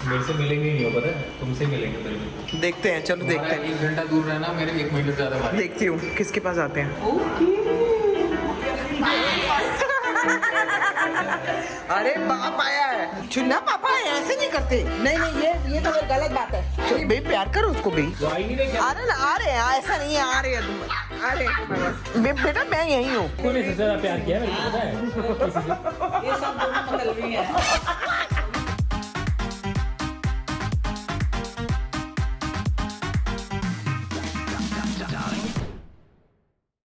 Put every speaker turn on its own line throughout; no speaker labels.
मेरे से मिलेंगे नहीं हो, पता है, तुमसे ही मिलेंगे फिर भी।
देखते हैं, चलो देखते हैं।
1 घंटा दूर रहना, मेरे 1 मिनट ज्यादा बात।
देखती हूँ किसके पास आते हैं। अरे बाप आया है, चुन्ना पापा है, ऐसे नहीं करते। नहीं नहीं, ये तो गलत बात है। चल भाई, प्यार करो उसको भी। अरे ना, आ रहे हैं, ऐसा नहीं है, आ रहे हैं तुम। अरे बेटा, मैं यही हूँ।
तूने सबसे ज्यादा प्यार किया है, पता है।
ये सब दोनों मतलबी है।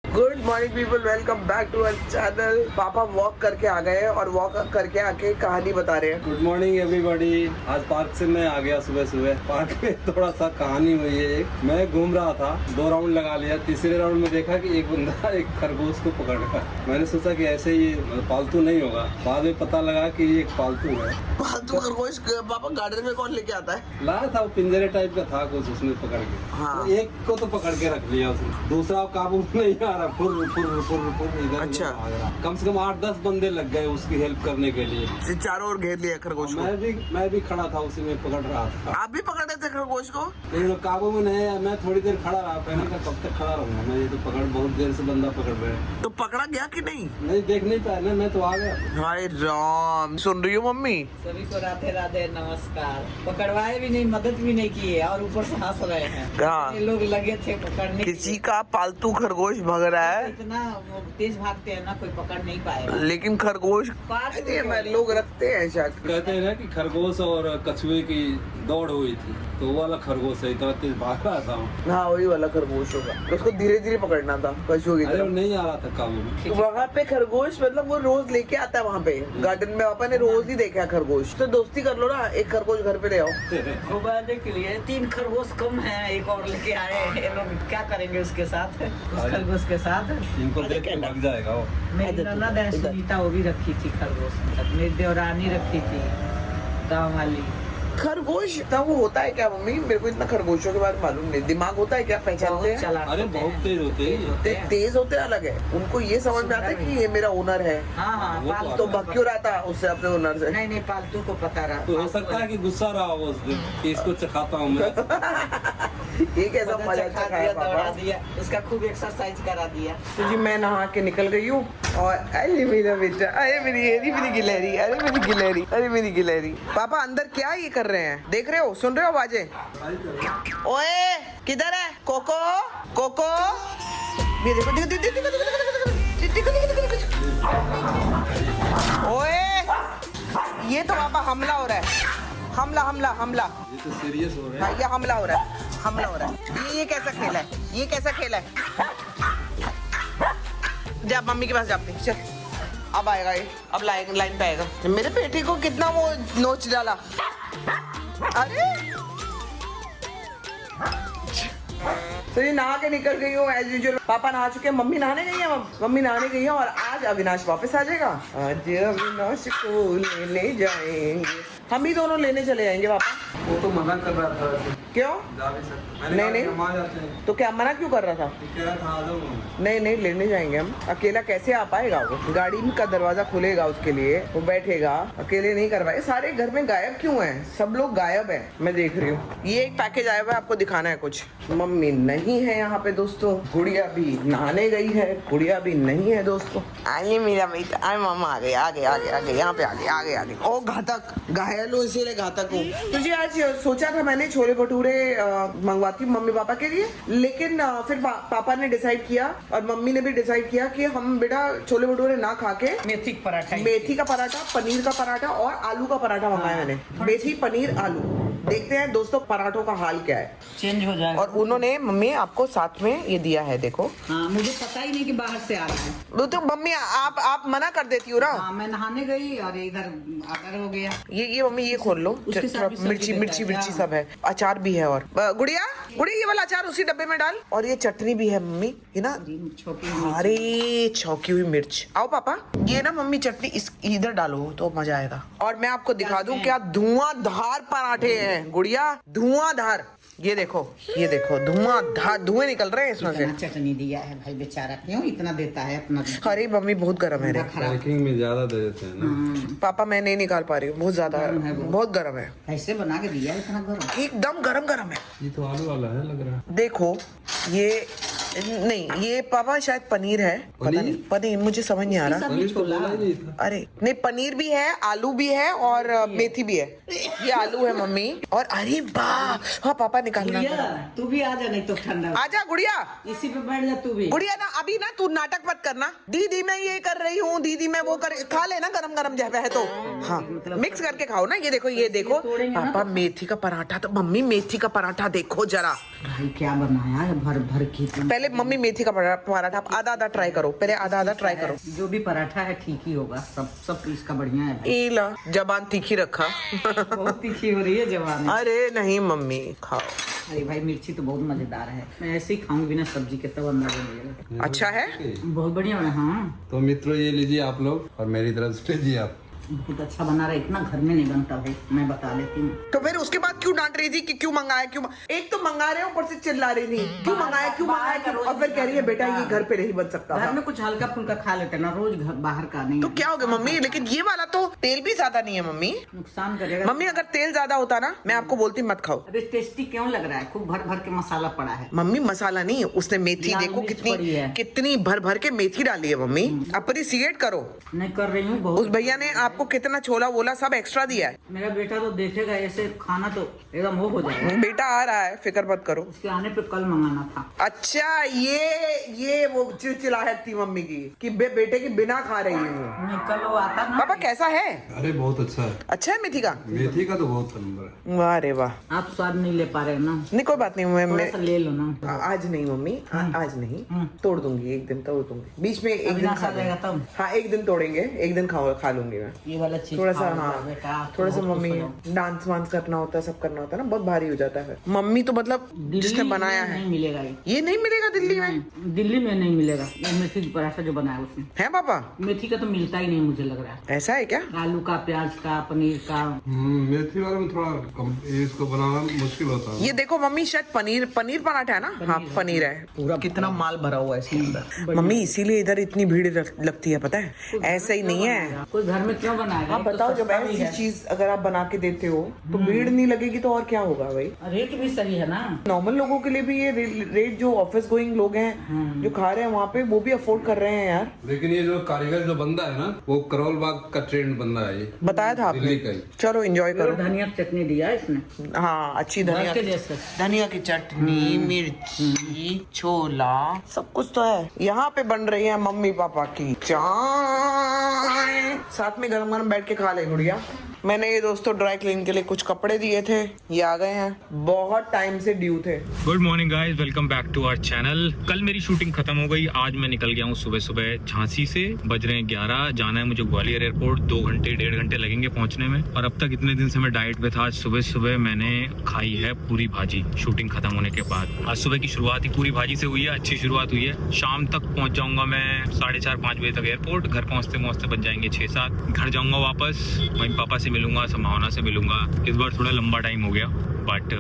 Good morning people, welcome back to our channel. पापा वॉक करके आ गए और वॉक करके आके कहानी बता रहे हैं।
Good morning everybody. आज पार्क से मैं आ गया सुबह सुबह। पार्क में थोड़ा सा कहानी हुई है। एक मैं घूम रहा था, 2 राउंड लगा लिया। तीसरे राउंड में देखा कि एक बंदा एक खरगोश को पकड़ रहा। मैंने सोचा कि ऐसे ही पालतू नहीं होगा। बाद में पता लगा कि ये एक पालतू है।
पालतू खरगोश पापा गार्डन में कौन लेके आता है?
लाया था, वो पिंजरे टाइप का था कुछ, उसमें पकड़ के।
हाँ।
तो एक को तो पकड़ के रख लिया उसने, दूसरा काबू में नहीं आ रहा। फुर इधर
अच्छा।
आ रहा। कम से कम 8-10 बंदे लग गए उसकी हेल्प करने के लिए।
चारों ओर घेर लिया खरगोश को।
मैं भी खड़ा था, उसी में पकड़ रहा था।
आप भी पकड़ रहे थे खरगोश को?
लेकिन काबू में नहीं है। मैं थोड़ी देर खड़ा रहा, पहले का कब तक खड़ा रहूंगा मैं? ये तो पकड़, बहुत देर से बंदा पकड़ रहे हैं।
तो पकड़ा गया कि नहीं?
नहीं, देख नहीं पाया ना, मैं तो आ गया।
हाय राम, सुन रही हो मम्मी?
सभी को राधे राधे नमस्कार। पकड़वाए भी नहीं, मदद भी नहीं की है और ऊपर से हंस रहे हैं।
कहाँ?
ये लोग लगे थे पकड़ने के
किसी
लिए।
का पालतू खरगोश भाग रहा है,
इतना वो तेज भागते हैं ना, कोई पकड़ नहीं पाएगा।
लेकिन खरगोश
पार्क में
अरे मैं लोग रखते हैं शायद।
कहते हैं ना कि खरगोश और कछुए की दौड़ हुई थी, तो वो वाला खरगोश है, इतना तेज भाग रहा था।
हाँ, वही वाला खरगोश होगा। तो उसको धीरे धीरे पकड़ना था पशुओं की
अरे वो
तरह।
नहीं आ रहा था काबू में।
वहाँ पे खरगोश मतलब वो रोज लेके आता है वहाँ पे गार्डन में। पापा ने रोज ही देखा है खरगोश। तो दोस्ती कर लो ना, एक खरगोश घर पे ले आओ।
घुमाने के लिए 3 खरगोश कम है, एक और लेके आए हैं। ये लोग क्या करेंगे उसके साथ, उस खरगोश के साथ?
इनको देख के भाग जाएगा वो।
मेरी ननद है सुनीता, वो भी रखी थी खरगोश। मेरी देवरानी रखी थी, गाँव वाली।
खरगोश इतना वो होता है क्या मम्मी? मेरे को इतना खरगोशों के बारे में मालूम नहीं। दिमाग होता है क्या? पहचानते
बहुत
हैं?
चालाक
अरे
होते
बहुत
हैं।
तेज होते हैं।
तेज होते अलग है। उनको ये समझ में आता है कि ये मेरा ओनर है,
हाँ हाँ,
वो तो
पालतू
तो भग क्यों रहा था उससे अपने ओनर से?
नहीं नहीं, पालतू को पता रहा।
तो हो सकता है कि गुस्सा रहा हो उस दिन कि इसको चखाता हूँ मैं।
ये कैसा मजा
चखा
खाया
दिया, दौड़ा
पापा?
दिया, उसका खूब एक्सरसाइज करा दिया।
तो जी मैं नहा के निकल गई हूँ और अरे मेरा बेटा, अरे मेरी गिलहरी, अरे मेरी गिलहरी, अरे मेरी गिलहरी। पापा अंदर क्या ये कर रहे हैं? देख रहे हो, सुन रहे हो आवाजें? ओए किधर है कोको? कोको ये देखो देखो देखो देखो देखो देखो देखो देखो देखो। ओए ये तो पापा हमला हो रहा है, हमला हमला हमला।
ये तो सीरियस हो रहे हैं।
हाँ, ये हमला हो रहा है, हमला हो रहा है। ये कैसा खेल है? ये कैसा खेल है? जा मम्मी के पास जाते चल। अब आएगा ये, अब लाइन पे आएगा। मेरे बेटे को कितना वो नोच डाला। अरे तो ये नहा के निकल गई हो एज यूजुअल। पापा नहा चुके हैं, मम्मी नहाने गई है। मम्मी नहाने गई है और आज अविनाश वापस आ जाएगा। आज अविनाश को लेने जाएंगे, हम ही दोनों लेने चले जाएंगे पापा।
वो तो मना कर रहा था।
क्यों?
जा भी सकते।
नहीं, नहीं।
हम आ जाते हैं।
तो क्या मना क्यों कर रहा था?
कह रहा था आ जाओ।
नहीं नहीं, लेने जाएंगे हम। अकेला कैसे आ पाएगा वो? गाड़ी का दरवाजा खुलेगा उसके लिए, वो बैठेगा। अकेले नहीं कर पाए। सारे घर में गायब क्यों हैं? सब लोग गायब हैं, मैं देख रही हूँ। ये एक पैकेज आया हुआ है, आपको दिखाना है कुछ। मम्मी नहीं है यहाँ पे दोस्तों। गुड़िया भी नहाने गई है, गुड़िया भी नहीं है दोस्तों। आइए मेरा बेटा, आए मामा आ गए, आगे आगे आगे, यहाँ पे आगे आगे आगे। ओ घातक, घायल हूँ इसीलिए घातक हूँ। तुझे आज सोचा था मैंने छोले भटूरे मंगवाती मम्मी पापा के लिए, लेकिन फिर पापा ने डिसाइड किया और मम्मी ने भी डिसाइड किया कि हम बेटा छोले भटूरे ना खा के
मेथी का पराठा,
मेथी का पराठा, पनीर का पराठा और आलू का पराठा मंगाया मैंने। मेथी पनीर आलू। देखते हैं दोस्तों पराठों का हाल क्या है।
चेंज हो जाएगा।
और उन्होंने मम्मी आपको साथ में ये दिया है, देखो।
हाँ, मुझे पता ही नहीं कि बाहर से आ रहा है।
वो तो मम्मी आप मना कर देती हो ना।
हाँ, मैं नहाने गई और इधर आकर हो गया।
ये मम्मी ये खोल लो,
उसके साथ भी सब्जी
मिर्ची
देता
मिर्ची
है
मिर्ची
क्या?
सब है, अचार भी है। और गुड़िया गुड़िया ये वाला अचार उसी डब्बे में डाल। और ये चटनी भी है मम्मी, ये ना
छोटी
अरे छौकी हुई मिर्च। आओ पापा, ये ना मम्मी चटनी इस इधर डालो तो मजा आएगा। और मैं आपको दिखा दूं क्या धुआंधार पराठे हैं गुड़िया, धुआंधार। ये देखो धुआं निकल रहे हैं इसमें से।
इतना चटनी दिया है भाई बेचारा, क्यों इतना देता है अपना।
अरे मम्मी बहुत गर्म है रे।
पैकिंग में ज्यादा दे देते हैं ना।
पापा मैं नहीं निकाल पा रही हूँ, बहुत ज्यादा है, बहुत गर्म है,
कैसे बना के दिया इतना गर्म।
एकदम गरम है।
ये तो आलू वाला है लग रहा है।
देखो ये नहीं, ये पापा शायद पनीर है, पता नहीं, पनीर मुझे समझ नहीं आ रहा।
पनीर तो बोला ही नहीं था।
अरे नहीं, पनीर भी है, आलू भी है और मेथी भी है। ये आलू है मम्मी, और अरे वाह, हाँ पापा निकालना।
गुड़िया तू भी आ जा, नहीं तो ठंडा।
आजा गुड़िया,
इसी पे बैठ जा तू भी।
गुड़िया ना अभी ना तू नाटक मत करना। दीदी मैं ये कर रही हूँ, दीदी मैं वो कर, खा लेना गरम गरम जब है तो। हाँ मिक्स करके खाओ ना। ये देखो पापा मेथी का पराठा, तो मम्मी मेथी का पराठा देखो जरा।
भाई क्या बनाया है भर भर की।
पहले मम्मी मेथी का पराठा आधा ट्राई करो, पहले आधा ट्राई करो।
जो भी पराठा है ठीक ही होगा, सब पीस का बढ़िया है भाई।
ईला जबान तीखी रखा।
बहुत तीखी हो रही है जवान।
अरे नहीं मम्मी खाओ।
अरे भाई मिर्ची तो बहुत मजेदार है, मैं ऐसे ही खाऊंगी बिना सब्जी के, तब अंदाजा मिलेगा।
अच्छा है,
बहुत बढ़िया बना। हाँ
तो मित्रों ये लीजिए आप लोग, और मेरी तरफ से लीजिए आप।
बहुत अच्छा बना रहा है, इतना घर में नहीं बनता भाई, मैं बता देती हूँ।
तो फिर उसके बाद क्यों डांट रही थी कि क्यों मंगाया, एक तो मंगा रहे हो, ऊपर से चिल्ला रही थी क्यों मंगाया क्यों, और फिर कह रही है बेटा ये घर पे नहीं बन सकता
घर
था।
में कुछ हल्का फुल्का खा लेते ना, रोज बाहर का नहीं।
तो क्या हो गया मम्मी, लेकिन ये वाला तो तेल भी ज्यादा नहीं है मम्मी।
नुकसान करेगा
मम्मी अगर तेल ज्यादा होता ना, मैं आपको बोलती मत खाओ।
अरे टेस्टी क्यों लग रहा है, खूब भर भर के मसाला पड़ा है।
मम्मी मसाला नहीं, उसने मेथी
लाल
देखो
मिर्च पड़ी है।
कितनी भर भर के मेथी डाली है मम्मी। अप्रिशिएट करो।
नहीं कर रही हूँ
उस
बहुत।
भैया ने आपको कितना छोला वोला सब एक्स्ट्रा दिया है।
मेरा बेटा तो देखेगा ऐसे खाना तो एकदम हो जाएगा।
बेटा आ रहा है, फिक्र मत करो।
उसके आने पे कल मंगाना था।
अच्छा ये वो चिड़चिड़ाहट थी मम्मी की कि बेटे की बिना खा रही हूँ।
नहीं कल वो आता ना।
पापा कैसा है?
अरे बहुत अच्छा है,
अच्छा है मेथी का?
मेथी का तो बहुत नंबर है।
वाह रे वाह।
आप स्वाद नहीं ले पा रहे हो ना,
नहीं कोई बात नहीं,
थोड़ा सा ले लो ना।
आज नहीं मम्मी, आज नहीं, तोड़ दूंगी, एक दिन तोड़ दूंगी, बीच में एक दिन
अविनाश
खा
आ जाएगा
लूंगी।
तब।
हाँ एक दिन तोड़ेंगे, एक दिन खा लूंगी मैं।
ये वाला चीज
थोड़ा सा,
खाओ
हाँ
बेटा,
थोड़ा सा
बहुत
मम्मी
खुश हो जाओ।
डांस वांस करना होता है, सब करना होता है ना, बहुत भारी हो जाता है। मम्मी तो मतलब जिसने
दिल्ली
बनाया
में
है,
नहीं मिलेगा
ये नहीं मिलेगा दिल्ली में।
दिल्ली में नहीं मिलेगा ये मेथी पराठा जो बनाया उसने।
है पापा?
मेथी का तो मिलता ही नहीं मुझे लग रहा है।
ऐसा है क्या?
आलू का, प्याज का, पनीर का।
मेथी वाले में थोड़ा इसको बनाना मुश्किल होता है।
ये देखो मम्मी शायद पनीर पराठा है ना। हाँ पनीर है पूरा, कितना माल भरा हुआ है इसके अंदर मम्मी, इसीलिए इधर इतनी भीड़ लगती है, पता है, ऐसा ही नहीं है।
कोई घर में क्यों बनाएगा?
आप
एक तो
बताओ जब
सस्ता भी
ऐसी
है।
चीज अगर आप बना के देते हो तो भीड़ नहीं लगेगी तो और क्या होगा भाई।
रेट भी सही है ना।
नॉर्मल लोगों के लिए भी ये रेट, जो ऑफिस गोइंग लोग हैं जो खा रहे हैं वहाँ पे, वो भी अफोर्ड कर रहे हैं यार।
लेकिन ये जो कारीगर जो बंदा है ना, वो करोल बाग का ट्रेंड बंदा है ये,
बताया था
दिल्ली
आपने।
का ही।
चलो एंजॉय करो।
धनिया की चटनी दिया है इसने,
हाँ अच्छी
घर
धनिया
के जैसे।
धनिया की चटनी, मिर्ची, छोला, सब कुछ तो है। यहाँ पे बन रही है मम्मी पापा की चाय, साथ में गरम गरम बैठ के खा ले गुड़िया। मैंने ये दोस्तों ड्राई क्लीन के लिए कुछ कपड़े दिए थे, ये आ गए हैं, बहुत टाइम से ड्यू थे।
Good morning guys, welcome back to our channel. कल मेरी शूटिंग खत्म हो गई, आज मैं निकल गया हूँ सुबह सुबह झांसी से। बज रहे हैं 11, जाना है मुझे ग्वालियर एयरपोर्ट। 2 घंटे 1.5 घंटे लगेंगे पहुंचने में। और अब तक इतने दिन से मैं डाइट पे था, आज सुबह सुबह मैंने खाई है पूरी भाजी शूटिंग खत्म होने के बाद। आज सुबह की शुरुआत ही पूरी भाजी से हुई है, अच्छी शुरुआत हुई है। शाम तक पहुंच जाऊंगा मैं 4:30-5 बजे तक एयरपोर्ट। घर पहुंचते पहुंचते बच जाएंगे 6-7। घर जाऊंगा वापस, वहीं पापा से मिलूंगा, संभावना से मिलूंगा। इस बार थोड़ा लंबा टाइम हो गया, बट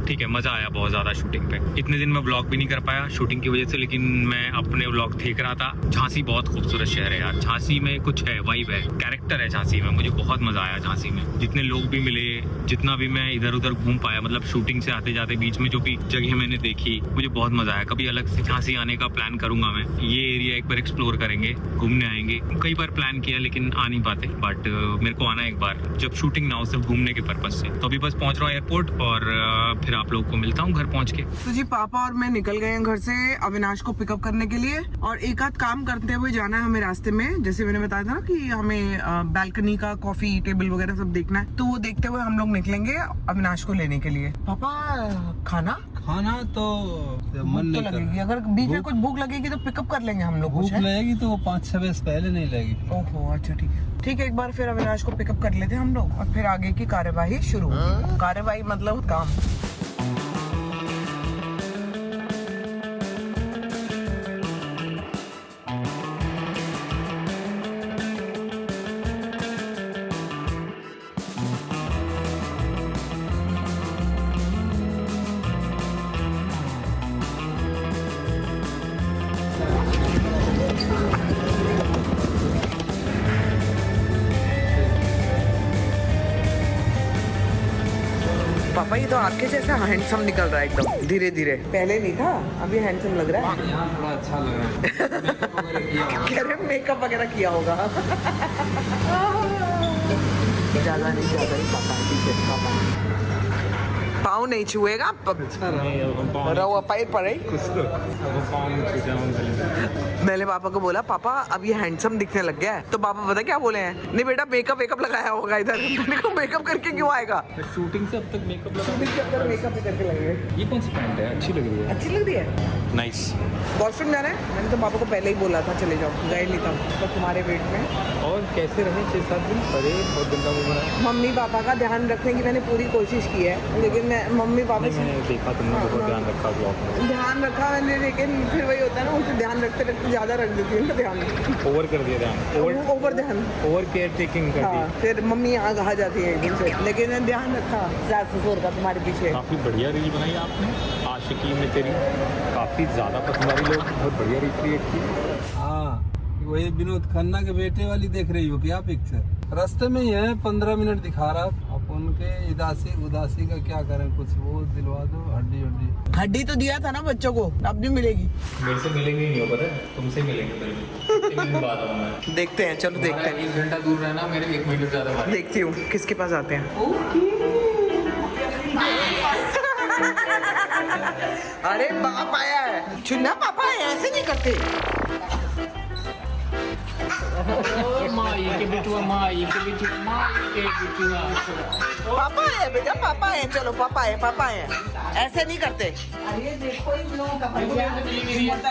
ठीक है, मजा आया बहुत ज्यादा शूटिंग पे। इतने दिन मैं व्लॉग भी नहीं कर पाया शूटिंग की वजह से, लेकिन मैं अपने व्लॉग देख रहा था। झांसी बहुत खूबसूरत शहर है यार, झांसी में कुछ है, वाइब है, कैरेक्टर है झांसी में। मुझे बहुत मजा आया झांसी में, जितने लोग भी मिले, जितना भी मैं इधर उधर घूम पाया, मतलब शूटिंग से आते जाते बीच में जो भी जगह मैंने देखी, मुझे बहुत मजा आया। कभी अलग से झांसी आने का प्लान करूंगा मैं, ये एरिया एक बार एक्सप्लोर करेंगे, घूमने आएंगे। कई बार प्लान किया लेकिन आ नहीं पाते, बट मेरे को आना एक बार, जब शूटिंग ना हो, सिर्फ घूमने के पर्पज से। तो अभी बस पहुंच रहा हूँ एयरपोर्ट और फिर आप लोगों को मिलता हूँ घर पहुंच के।
तो जी पापा और मैं निकल गए हैं घर से अविनाश को पिकअप करने के लिए, और एक आध काम करते हुए जाना है हमें रास्ते में। जैसे मैंने बताया था ना कि हमें बालकनी का कॉफी टेबल वगैरह सब देखना है, तो वो देखते हुए हम लोग निकलेंगे अविनाश को लेने के लिए। पापा खाना
तो मन
तो लगेगी, अगर बीच में कुछ भूख लगेगी तो पिकअप कर लेंगे हम लोग।
भूख लगेगी तो 5-6 बजे पहले नहीं लगेगी।
ओहो अच्छा ठीक है, एक बार फिर अविनाश को पिकअप कर लेते हैं हम लोग, और फिर आगे की कार्यवाही शुरू होगी। कार्यवाही मतलब काम। पापा ये तो आपके जैसा हैंडसम निकल रहा है एकदम धीरे धीरे। पहले नहीं था, अभी हैंडसम लग रहा है।
यहाँ थोड़ा अच्छा लग रहा है।
कह रहे मेकअप वगैरह किया होगा। ज्यादा नहीं पापा, ठीक है पापा। पाँव नहीं छुएगा, रवा पैर पर है। मैंने पापा को बोला पापा अब ये हैंडसम दिखने लग गया है, तो पापा पता क्या बोले हैं, नहीं बेटा मेकअप वेकअप लगाया होगा इधर। मैंने कहा मेकअप करके क्यों आएगा?
शूटिंग से अब तक मेकअप
शूटिंग के अंदर मेकअप ही करके लगेगा।
ये कौन सी पैंट है? अच्छी लग रही है।
अच्छी लग रही है।
नाइस।
वॉशरूम जाना है? मैंने तो पापा को पहले ही बोला था चले जाओ, गए नहीं था तो तुम्हारे वेट में।
और कैसे रहे 6-7 दिन? अरे बहुत गंदा मुंह बना।
मम्मी पापा का ध्यान रखने की मैंने पूरी कोशिश की है, लेकिन मैं मम्मी पापा से
मैंने देखा तुमने बहुत ध्यान रखा ब्लॉग में।
ध्यान रखा मैंने, लेकिन फिर वही होता है ना, उनसे ध्यान रखते रखते ज्यादा रख देती हूँ ध्यान।
ओवर कर दिया ध्यान,
ओवर ध्यान,
ओवर केयर टेकिंग कर
हाँ।
दी।
फिर मम्मी यहाँ कहा जाती है एकदम से, लेकिन मैंने ध्यान रखा सास ससुर का तुम्हारे पीछे।
काफ़ी बढ़िया रील बनाई आपने, आशिकी में तेरी काफ़ी ज़्यादा पसंद आई, लोग बहुत बढ़िया रिक्रिएट की।
हाँ, वही विनोद खन्ना के बेटे वाली देख रही हो क्या पिक्चर? रास्ते में ही है, 15 मिनट दिखा रहा। अब उनके उदासी का क्या करें, कुछ वो दिलवा दो।
हड्डी तो दिया था ना बच्चों को, अब भी मिलेगी।
मेरे से मिलेंगे नहीं हो, पता है तुमसे मिलेंगे पहले। कितने दिन बाद आऊँ मैं?
देखते हैं, चलो देखते हैं।
1 घंटा दूर रहना, मेरे 1 मिनट ज़्यादा बाद।
देखती हूँ किसके पास आते हैं। अरे बाप आया है, चुन्ना पापा ऐसे नहीं करते। पापा है बेटा, पापा है, चलो पापा है, ऐसे नहीं करते।
अरे देखो इन लोगों का भैया,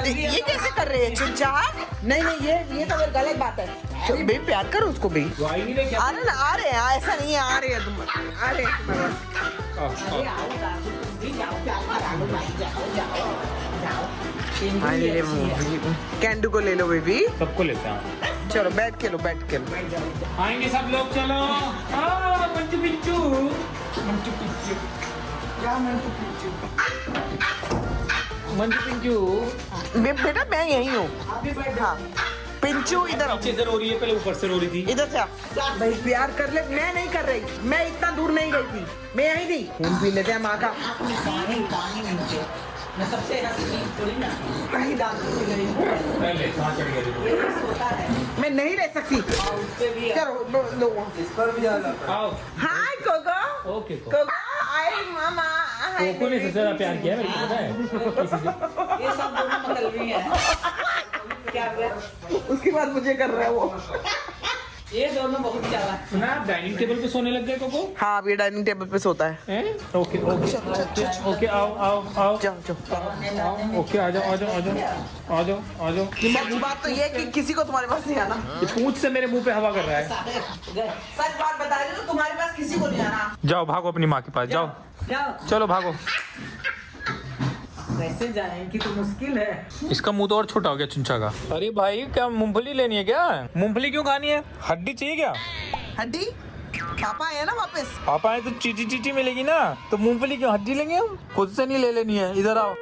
ये कैसे कर रहे हैं चुनचा? नहीं ये तो गलत बात है। चलो बे प्यार करो उसको भी। अरे ना आ रहे हैं, ऐसा नहीं है, आ रहे हैं तुम, आ रहे हैं। अरे कैंडू को ले लो बेबी,
सबको लेते हैं।
चलो बैठ के लो।
आएंगे सब लोग, चलो। मंचू पिंचू,
क्या
मंचू पिंचू।
बेटा मैं यही हूँ। हाँ पिंचू इधर आओ।
नीचे से रो रही है, पहले ऊपर से रो रही थी।
इधर से आ। भाई प्यार कर ले। मैं नहीं कर रही, मैं इतना दूर नहीं गई थी, मैं यही थी। खून पी लेते हैं माँ का।
मैं सबसे थोड़ी ना
कहीं दांत टूट गई।
पहले कहाँ चढ़ गया?
सोता है
मैं नहीं रह सकती।
उस पे भी
चलो लो।
इस पर भी आ जाता।
आओ।
हाय कोको।
ओके
कोको आई मामा।
कोको ने सबसे ज्यादा प्यार किया है, मेरे को पता है किसी से।
ये सब दोनों मतलबी हैं। क्या हुआ?
उसके बाद मुझे कर रहा है वो।
ये दोनों बहुत ज्यादा।
सुना आप डाइनिंग टेबल पे सोने लग गए कोको?
हाँ अब ये डाइनिंग टेबल पे सोता है।
हैं? ओके ओके आओ।
जाओ।
ओके आ जाओ।
सच बात तो ये है कि किसी को तुम्हारे पास नहीं आना।
ये पूंछ से मेरे मुंह पे हवा कर रहा है।
सच बात बता रही हूँ, तुम्हारे पास किसी को नहीं आना।
जाओ भागो अपनी माँ के पास, जाओ
जाओ।
चलो भागो।
कैसे जाएंगी तो मुश्किल है।
इसका मुंह तो और छोटा हो गया चुंचा का। अरे भाई क्या मूंगफली लेनी है क्या? मूंगफली क्यों खानी है? हड्डी चाहिए क्या?
हड्डी पापा आए ना वापस।
पापा आए तो चीची मिलेगी ना, तो मूंगफली क्यों हड्डी लेंगे हम? खुद से नहीं ले लेनी है, इधर आओ।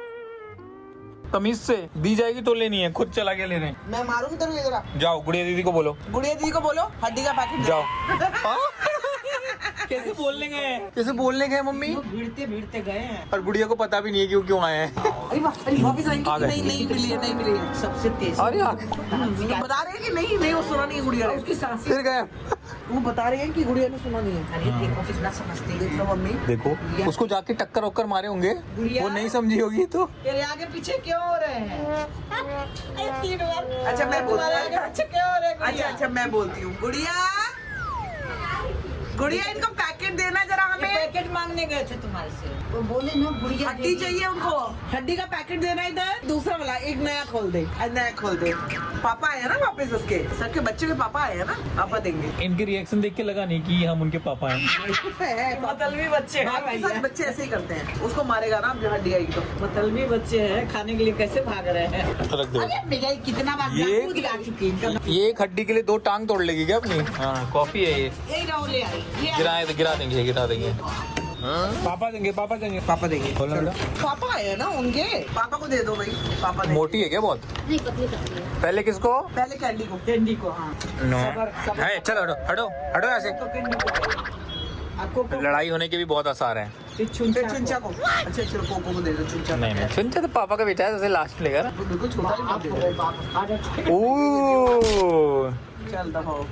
तमीज से दी जाएगी तो लेनी है, खुद चला के लेने।
मैं मारूंगी तेरे को, इधर आ।
जाओ गुड़िया दीदी को बोलो।
गुड़िया दीदी को बोलो हड्डी का पैकेट
जाओ। कैसे बोलने गए मम्मी?
भिड़ते गए हैं।
और गुड़िया को पता भी नहीं है कि वो क्यों आए हैं।
अरे वापस आएंगे
आ
कि
गए।
नहीं मिली है।
सबसे तेज।
अरे यार
बता रहे हैं कि नहीं वो सुना नहीं है गुड़िया ने।
उसकी सांसें।
फिर गए।
वो बता रहे हैं कि गुड़िया ने सुना नहीं है।
अरे देखो कितना समझती है।
देख लो मम्मी।
देखो उसको जाके टक्कर वक्कर मारे होंगे,
गुड़िया।
वो नहीं समझी होगी तो।
तेरे आगे पीछे क्यों हो रहे हैं? 3 बार।
अच्छा मैं बोलती
तुम्हारे आगे
हूँ।
पीछे क्यों हो रहे हैं गुड़िया?
अच्छा मैं बोलती हूँ। गुड़िया इनको पैकेट देना जरा
ये
हमें।
पैकेट मांगने गए थे तुम्हारे से। वो बोले ना गुड़िया
हड्डी चाहिए उनको, हड्डी का पैकेट देना इधर। दूसरा वाला एक नया खोल दे। पापा आए हैं ना वापस, उसके सबके बच्चे के पापा आए हैं ना, पापा देंगे।
इनके रिएक्शन देख के लगा नहीं कि हम उनके पापा हैं।
मतलबी बच्चे हैं
बाकी सब
भैया।
बच्चे ऐसे ही करते हैं। उसको मारेगा ना जो हड्डी आएगी तो।
मतलबी बच्चे हैं, खाने के लिए कैसे भाग रहे हैं?
रख दो।
अरे भैया कितना बार
ये-
खुद गा चुकी है।
ये एक हड्डी के लिए 2 टांग तोड़ लेगी क्या अपनी? हाँ कॉफी है ये।
यही रहो ले आई। ये
गिरा देंगे। पापा देंगे।
पापा देंगे।
बोलना बेटा।
पापा आए हैं ना उनके, पापा को दे दो भाई। पापा देंगे।
मोटी है क्या बहुत?
नहीं पतली पतली है।
पहले किसको?
पहले कैंडी को।
कैंडी को। हाँ
नो
सबर।
है, चलो हटो यहाँ से।
तो कैंडी को। आपको
लड़ाई होने के भी बहुत आसार हैं।
चुंचा को। अच्छा चलो कोको को दे दो चुंचा।
नहीं नहीं चुनचा तो पापा का बेटा है, उसे लास्ट में लेगा ना।
वो बिल्कुल छोटा ही मत दे दो।
ओह
चल दफा हो।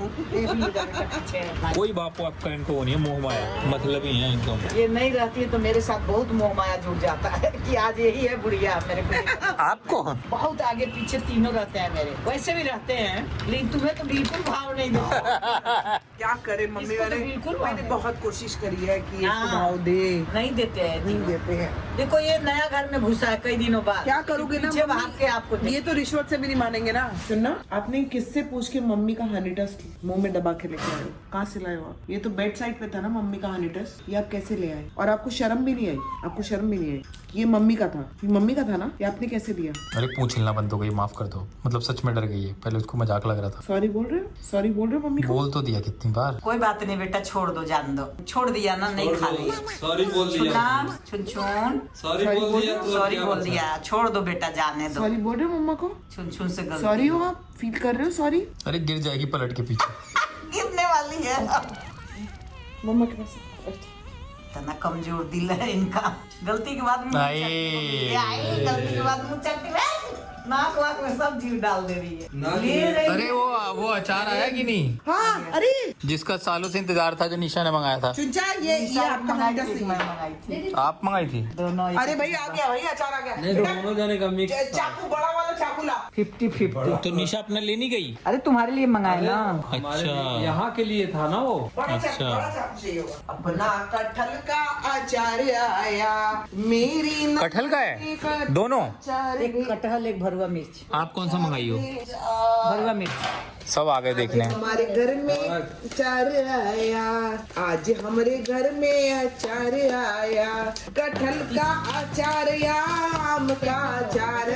कोई बाप आपका इनको वो नहीं है, मोह माया मतलब ही है एकदम।
ये नहीं रहती है तो मेरे साथ बहुत मोह माया जुड़ जाता है कि आज यही है बुढ़िया मेरे को।
आपको
बहुत आगे पीछे तीनों रहते हैं मेरे, वैसे भी रहते हैं लेकिन तुम्हें तो बिल्कुल भाव नहीं देता।
क्या करे मम्मी,
इसको तो
मैंने
बिल्कुल
मैंने बहुत कोशिश करी है कि इसको
हाँ।
भाव दे,
नहीं देते हैं।
नहीं देते हैं।
देखो ये नया घर में घुसा है कई दिनों बाद।
क्या करोगे ना
पीछे
मम्मी?
भाग के आपको
ये तो रिश्वत से भी नहीं मानेंगे ना। सुनना, आपने किससे पूछ के मम्मी का हनी टेस्ट मुंह में दबा के लेके आए हो? कहाँ से लाए हो आप? ये तो बेड साइड पे था ना मम्मी का हनी टेस्ट, ये आप कैसे ले आए? और आपको शर्म भी नहीं आई? आपको शर्म भी नहीं आई? ये मम्मी का था, ये मम्मी का था ना, ये आपने कैसे लिया?
अरे पूछ हिलना बंद हो गई, माफ कर दो। मतलब सच में डर गई है, पहले उसको मजाक लग रहा था।
सॉरी बोल रहे हो? सॉरी बोल रहे हो मम्मी को?
बोल तो दिया कितनी बार।
कोई बात नहीं बेटा, छोड़ दो, जान दो। छोड़ दिया ना, नहीं खा लिया।
सॉरी बोल दिया,
छुना छुन छुन
सॉरी बोल दिया तो
सॉरी
क्या
बोल
बचा?
दिया, छोड़ दो बेटा, जाने दो।
सॉरी बोल रहे हो मम्मा को?
छुन छुन से गलती
सॉरी हो आप? फील कर रहे हो सॉरी?
अरे गिर जाएगी पलट के पीछे।
गिरने वाली है।
मम्मा के पास
इतना कमजोर दिल है इनका। गलती के बाद मुंह
आए।
चटती है। आए, गलती के बाद मुंह चटती है। नाक वाक में सब जीव डाल दे रही है।
नाक
ले
में-
रही है।
अरे वो अचार आया कि नहीं,
हाँ, अरे
जिसका सालों से इंतजार था, जो निशा ने मंगाया था।
चुंचा ये आपका
मंगाई
हनी
थी,
टेस्ट
मैं
नहीं है।
मंगाई थी।
आप मंगाई थी?
दोनों
अरे भाई आ गया, भाई अचार आ गया।
नहीं, दोनों जाने का मिक्स था।
चाकू, बड़ा वाला चाकू ला।
50-50।
तो निशा अपने ले नहीं गई?
अरे तुम्हारे लिए मंगाए ना।
हमारे
अच्छा।
लिए- यहाँ के लिए था ना वो।
बड़ा चाकू,
अच्छा।
बड़ा चाकू चाहिए होगा। अपना कटहल का अचार आया, मेरी
कटहल का है दोनों?
अचार
एक कटहल, एक भरुआ मिर्च।
आप कौन सा मंगाई हो?
भरुआ मिर्च।
सब आ गए देखने।
हमारे घर में अचार आया, आज हमारे घर में अचार आया, कटहल का अचार या आम का अचार,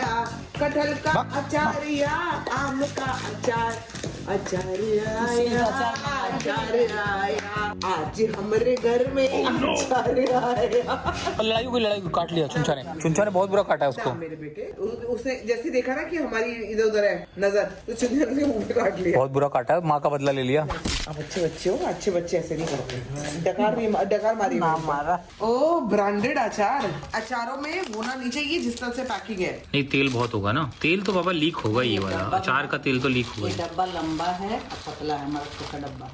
कटहल का अचार या आम का अचार, अचार आया, अचार आया, आज हमारे घर में अचार आया।
लड़ाई हुई, लड़ाई हुई, काट लिया चुंचा ने। चुंचा ने बहुत बुरा काटा है उसको।
मेरे बेटे उसने जैसे देखा ना कि हमारी इधर उधर है नजर, तो चुंचा ने मुंह पे काट लिया।
बहुत बुरा काटा है, माँ का बदला ले लिया।
अब अच्छे बच्चे हो, अच्छे बच्चे ऐसे नहीं करते। डकार मारी
नाम मारा।
ओ ब्रांडेड अचार, अचारों में होना नहीं चाहिए जिस तरह से पैकिंग है।
नहीं तेल बहुत होगा ना, तेल तो बाबा लीक होगा, ये वाला अचार का तेल तो लीक होगा
ये
ही।
डब्बा लंबा है और पतला है, हमारा छोटा डब्बा।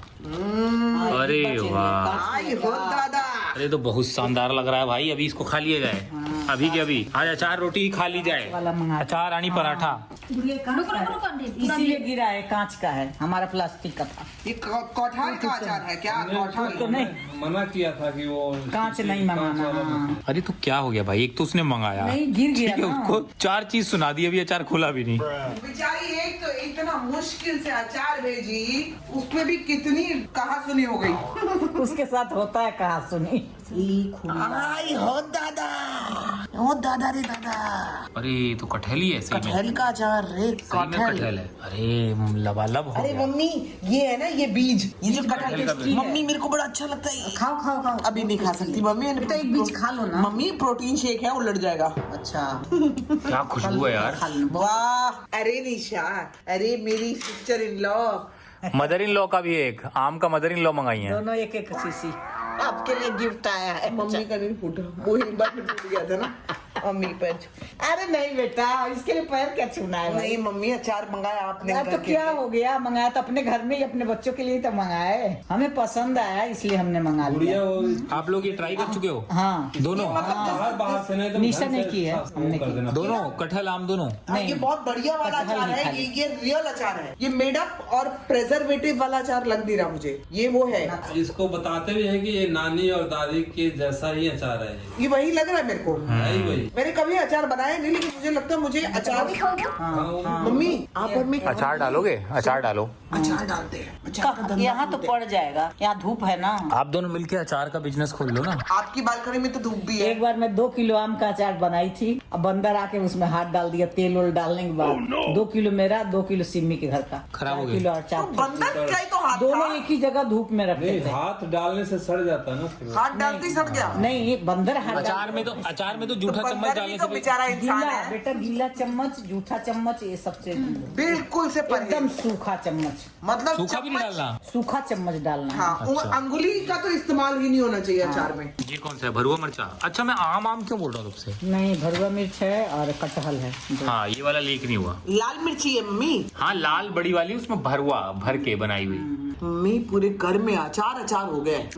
अरे वाह,
आई हो दादा।
अरे तो बहुत शानदार लग रहा है भाई। अभी इसको खा लिया जाए, अभी के अभी। आज अचार रोटी ही खा ली जाए,
वाला मंगा।
अचार आनी पराठा।
इसीलिए गिरा है, कांच का है, हमारा प्लास्टिक का था।
ये कटहल का अचार है क्या? कटहल
तो नहीं,
मना किया था कि वो
कांच नहीं मंगाना। हाँ।
अरे तो क्या हो गया भाई, एक तो उसने मंगाया,
नहीं, गिर गया
ठीक है,
ना।
उसको 4 चीज सुना दी, अभी अचार खोला भी नहीं।
बेचारी एक तो इतना मुश्किल से अचार भेजी, उसमें भी कितनी कहा सुनी हो गई।
उसके साथ होता है कहा सुनी।
आई हो दादा, ओ दादा रे दादा।
अरे तो कटहल ही है सही में,
कटहल का अचार रे,
सही में कटहल है। अरे लबालब हो
अरे
गया।
मम्मी ये है ना, ये बीज, ये जो कटहल
का बीज।
मम्मी मेरे को बड़ा अच्छा लगता है।
खाओ खाओ खाओ।
अभी नहीं खा सकती मम्मी,
बेटा एक बीज खा लो ना।
मम्मी प्रोटीन शेक है, उलट जाएगा।
अच्छा,
क्या खुशबू है यार।
खा लो।
वाह, अरे निशा, अरे मेरी sister in law.
Mother in law का भी एक आम का मदर इन लॉ मंगाई है।
दोनों एक एक शीशी आपके लिए गिफ्ट आया है।
मम्मी का नहीं फूटा, वो एक बार में टूट गया था ना मम्मी पैर।
अरे नहीं बेटा, इसके लिए पैर क्या छूना है भाई?
नहीं मम्मी, अचार मंगाया आपने
तो
करके।
क्या हो गया, मंगाया तो अपने घर में ही, अपने बच्चों के लिए ही तो मंगाए। हमें पसंद आया इसलिए हमने मंगा
गुड़िया
लिया।
वो
आप लोग ये ट्राई कर चुके हो
हाँ,
दोनों?
बाहर बाहर से नहीं तो
निशा
घर
ने
से
की है,
साफ
हमने
कर
की।
देना।
दोनों कटहल आम दोनों।
हाँ, ये बहुत बढ़िया वाला
कटहल
अचार
नहीं
है,
खाली।
ये रियल अचार है। ये मेड अप और प्रेजर्वेटिव वाला अचार लग नहीं रहा मुझे, ये वो है।
इसको बताते भी है कि ये नानी और दादी के जैसा ही अचार है
ये वही लग रहा है मेरे को।
है ही वही।
मैंने कभी अचार बनाया नहीं, लेकिन मुझे लगता है मुझे अचार।
हाँ,
मम्मी आप और मैं
अचार डालोगे? अचार डालो।
अचार डालते हैं, अचार का धंधा
यहाँ तो
करते हैं।
पड़ जाएगा, यहाँ धूप है ना।
आप दोनों मिलके अचार का बिजनेस खोल लो ना।
आपकी बालकनी में तो धूप भी है।
एक बार मैं 2 किलो आम का अचार बनाई थी, अब बंदर आके उसमें हाथ डाल दिया, तेल वोल डालने के बाद 2 किलो मेरा, 2 किलो सिमी के घर का,
खराब हो
4
गया।
किलो और
तो
4
बंदर क्या ही तो हाथ
दोनों
था।
एक ही जगह धूप में रखते
नहीं
थे।
हाथ डालने से सड़ जाता है ना फिर।
हाथ डालते ही सड़ गया।
नहीं, ये बंदर हाथ
अचार में तो जूठा
बंदर
चम्मच
अंदर
डालने
भी तो
से
बेचारा इंसान
गीला
है।
बेटा, गीला चम्मच, जूठा चम्मच, ये सबसे
बिल्कुल से
एकदम
परहेज,
सूखा चम्मच,
मतलब
सूखा भी नहीं
चम्मच-
डालना।
सूखा चम्मच डालना है।
हाँ, वो अंगुली का तो इस्तेमाल ही नहीं होना चाहिए अचार में।
ये कौन सा है, भरुआ मिर्चा? अच्छा मैं आम क्यों बोल रहा हूँ तुमसे?
नहीं, भरुआ मिर्च है और कटहल है।
हाँ ये वाला लीक नहीं हुआ।
लाल मिर्ची है मम्मी।
हाँ लाल बड़ी वाली, उसमें भरुआ भर के बनाई हुई।
मम्मी पूरे घर में अचार हो गए।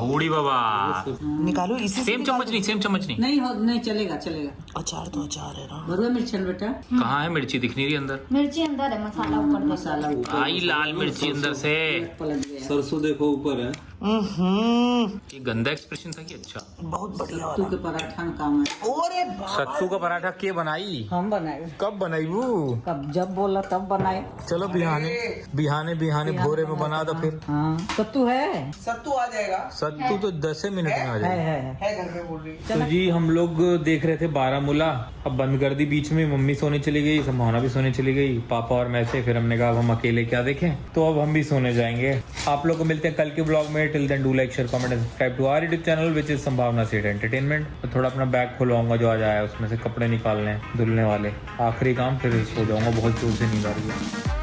हुड़ी बाबा।
निकालो इसी से
सेम चम्मच नहीं, सेम चम्मच नहीं।
नहीं हो, नहीं चलेगा चलेगा।
अचार तो अचार है ना।
भरुआ मिर्च है बेटा,
कहाँ है मिर्ची? दिख नहीं रही अंदर।
मिर्ची अंदर है, मसाला ऊपर दे।
मसाला ऊपर
आई लाल मिर्ची अंदर से।
पलट गया।
सरसों देखो ऊपर है।
ये गंदा एक्सप्रेशन था कि अच्छा?
बहुत बढ़िया
सत्तू के पराठा में काम है।
ओरे बाप,
सत्तू का पराठा के बनाई?
हम बनाए,
कब बनाई वो?
कब जब बोला तब बनाए।
चलो बिहाने भोरे में बना दो फिर।
हाँ, सत्तू है,
सत्तू आ जाएगा।
सत्तू तो 10 मिनट में आ
है
जाएगा।
है।
है घर में बोल रही।
तो जी हम लोग देख रहे थे बारामूला, अब बंद कर दी बीच में। मम्मी सोने चली गई, संभावना भी सोने चली गई, पापा और मैं से। फिर हमने कहा अब हम अकेले क्या देखें, तो अब हम भी सोने जाएंगे। आप लोग को मिलते हैं कल के ब्लॉग में। Till then do like, share, comment and subscribe to our YouTube channel which is Sambhavna Seth entertainment. तो थोड़ा अपना बैग खुलवाऊंगा जो आज आया, उसमें से कपड़े निकालने हैं धुलने वाले, आखिरी काम, फिर सो जाऊंगा। बहुत जोर से नींद आ रही है।